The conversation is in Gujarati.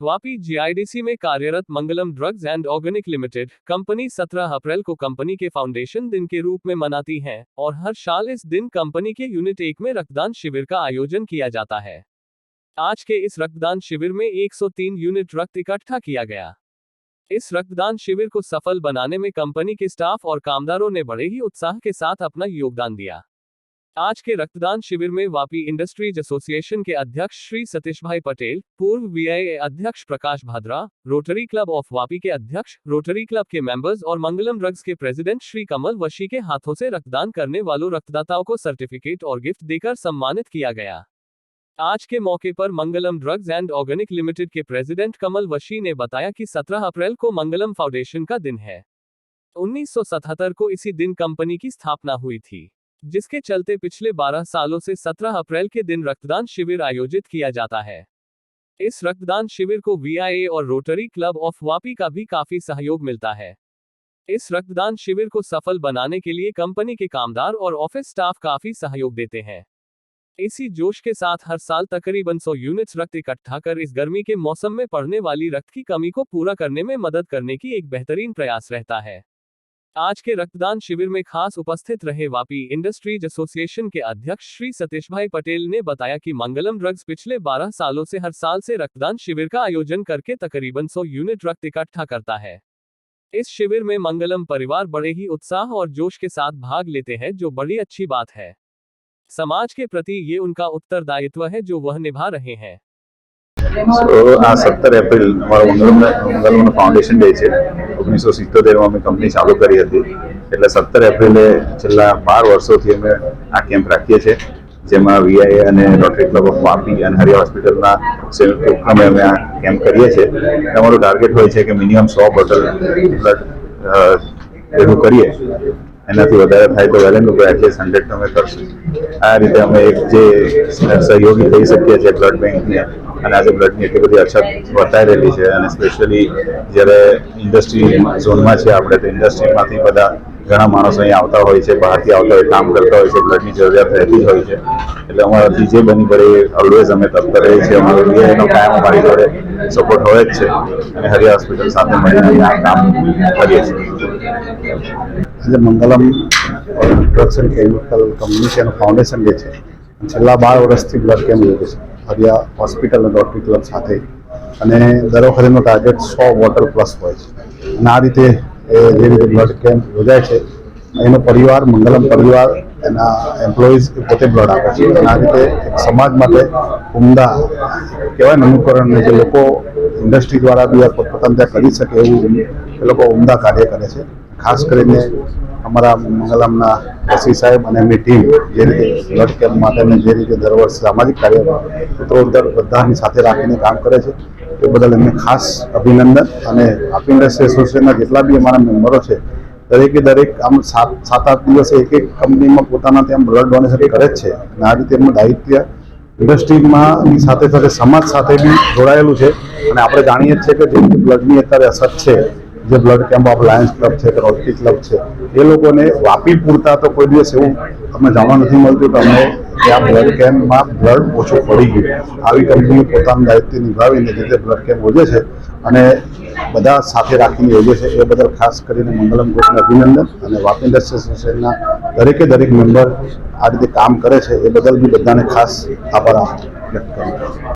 वापी जीआईडीसी में कार्यरत Mangalam drugs and organic limited company 17 अप्रैल को कंपनी के फाउंडेशन दिन के रूप में मनाती है और हर साल इस दिन कंपनी के यूनिट 1 में रक्तदान शिविर का आयोजन किया जाता है। आज के इस रक्तदान शिविर में 103 यूनिट रक्त इकट्ठा किया गया। इस रक्तदान शिविर को सफल बनाने में कंपनी के स्टाफ और कामदारों ने बड़े ही उत्साह के साथ अपना योगदान दिया। आज के रक्तदान शिविर में वापी इंडस्ट्रीज एसोसिएशन के अध्यक्ष श्री सतीश भाई पटेल, पूर्व वीआईए अध्यक्ष Prakash Bhadra, rotary club of Vapi के अध्यक्ष, रोटरी क्लब के मेंबर्स और मंगलम ड्रग्स के प्रेसिडेंट श्री कमल वशी के हाथों से रक्तदान करने वालों रक्तदाताओं को सर्टिफिकेट और गिफ्ट देकर सम्मानित किया गया। आज के मौके पर मंगलम ड्रग्स एंड ऑर्गेनिक लिमिटेड के प्रेसिडेंट कमल वशी ने बताया कि 17 अप्रैल को मंगलम फाउंडेशन का दिन है। 1977 को इसी दिन कंपनी की स्थापना हुई थी, जिसके चलते पिछले 12 सालों से 17 अप्रैल के दिन रक्तदान शिविर आयोजित किया जाता है। इस रक्तदान शिविर को वीआईए और रोटरी क्लब ऑफ वापी का भी काफी सहयोग मिलता है। इस रक्तदान शिविर को सफल बनाने के लिए कंपनी के कामदार और ऑफिस स्टाफ काफी सहयोग देते हैं। इसी जोश के साथ हर साल तकरीबन 100 यूनिट्स रक्त इकट्ठा कर इस गर्मी के मौसम में पड़ने वाली रक्त की कमी को पूरा करने में मदद करने की एक बेहतरीन प्रयास रहता है। आज के रक्तदान शिविर में खास उपस्थित रहे वापी इंडस्ट्रीज एसोसिएशन के अध्यक्ष श्री सतीश भाई पटेल ने बताया कि मंगलम ड्रग्स पिछले 12 सालों से हर साल से रक्तदान शिविर का आयोजन करके तकरीबन 100 यूनिट रक्त इकट्ठा करता है। इस शिविर में मंगलम परिवार बड़े ही उत्साह और जोश के साथ भाग लेते हैं, जो बड़ी अच्छी बात है। समाज के प्रति ये उनका उत्तरदायित्व है जो वह निभा रहे हैं। आ 17 एप्रिल અમારો મંગલમ ફાઉન્ડેશન ડે છે। 1977 અમે કંપની ચાલુ કરી હતી, એટલે 17 એપ્રિલે છેલ્લા 12 વર્ષોથી અમે આ કેમ્પ રાખીએ છીએ, જેમાં વીઆઈએ અને રોટરી ક્લબ ઓફ વાપી અને હરિયા હોસ્પિટલના સંયુક્ત ઉપક્રમે અમે આ કેમ્પ કરીએ છીએ। અમારું ટાર્ગેટ હોય છે કે મિનિમમ 100 બોટલ બ્લડ ભેગું કરીએ, એનાથી વધારે થાય તો વેલ એન્ડ ગુડ, એટલીસ્ટ 100 અમે કરશું। આ રીતે અમે એક જે સહયોગી થઈ શકીએ છીએ બ્લડ બેંકને, અને આજે બ્લડની એટલી બધી અછત વર્તાઈ રહેલી છે, અને સ્પેશિયલી જ્યારે ઇન્ડસ્ટ્રી ઝોનમાં છે આપણે, તો ઇન્ડસ્ટ્રીમાંથી બધા ઘણા માણસો અહીં આવતા હોય છે, બહારથી આવતા હોય, કામ કરતા હોય છે, બ્લડની જરૂરિયાત રહેતી જ હોય છે। એટલે અમારાથી જે બની પડે ઓલવેઝ અમે તત્પર રહીએ છીએ। અમારો વીઆઈનો કાયમ અમારી જોડે સપોર્ટ હોય જ છે, અને હરિયા હોસ્પિટલ સાથે મળીને અમે આ કામ કરીએ છીએ। આજે Mangalam drugs and chemical company છે એનો ફાઉન્ડેશન ડે છે। છેલ્લા 12 વર્ષથી બ્લડ કેમ્પ યોજે છે હરિયા હોસ્પિટલ અને રોટરી ક્લબ સાથે, અને દર વખતેનો ટાર્ગેટ 100 બોટલ પ્લસ હોય છે। અને આ રીતે જે રીતે બ્લડ કેમ્પ યોજાય છે, એનો પરિવાર મંગલમ પરિવાર એના એમ્પ્લોઈઝ પોતે બ્લડ આપે છે, અને આ રીતે એક સમાજ માટે ઉમદા કહેવાય ને અનુકરણ, જે લોકો ઇન્ડસ્ટ્રી દ્વારા બી પોતપોતાને ત્યાં કરી શકે એવું એ લોકો ઉમદા કાર્ય કરે છે। ખાસ કરીને અમારા મંગલમના વસી સાહેબ અને એમની ટીમ જે રીતે બ્લડ કેમ્પ માટે જે રીતે દર વર્ષે સામાજિક કાર્ય ઉત્તરોત્તર બધાની સાથે રાખીને કામ કરે છે, એ બદલ એમને ખાસ અભિનંદન। અને વાપી ઇન્ડસ્ટ્રી એસોસિએશનના જેટલા બી અમારા મેમ્બરો છે, દરેકે દરેક આમ 7-8 દિવસે એક કંપનીમાં પોતાના ત્યાં બ્લડ ડોનેશન કરે જ છે, અને આ રીતે એમનું દાયિત્વ ઇન્ડસ્ટ્રીમાં સાથે સાથે સમાજ સાથે બી જોડાયેલું છે। અને આપણે જાણીએ જ છે કે જે રીતે બ્લડની અત્યારે અસર છે, જે blood camp of Lions club છે કે રોટરી ક્લબ છે, એ લોકોને વાપી પૂરતા તો કોઈ દિવસ એવું અમને જાણવા નથી મળતું કે અમને ત્યાં બ્લડ કેમ્પમાં બ્લડ ઓછું પડી ગયું। આવી કંપનીઓ પોતાનું દાયિત્વ નિભાવીને જે રીતે બ્લડ કેમ્પ યોજે છે અને બધા સાથે રાખીને યોજે છે, એ બદલ ખાસ કરીને મંગલમ ગ્રુપને અભિનંદન। અને વાપી ઇન્ડસ્ટ્રી એસોસિએશનના દરેકે દરેક મેમ્બર આ રીતે કામ કરે છે, એ બદલ બી બધાને ખાસ આભાર વ્યક્ત કરું છું।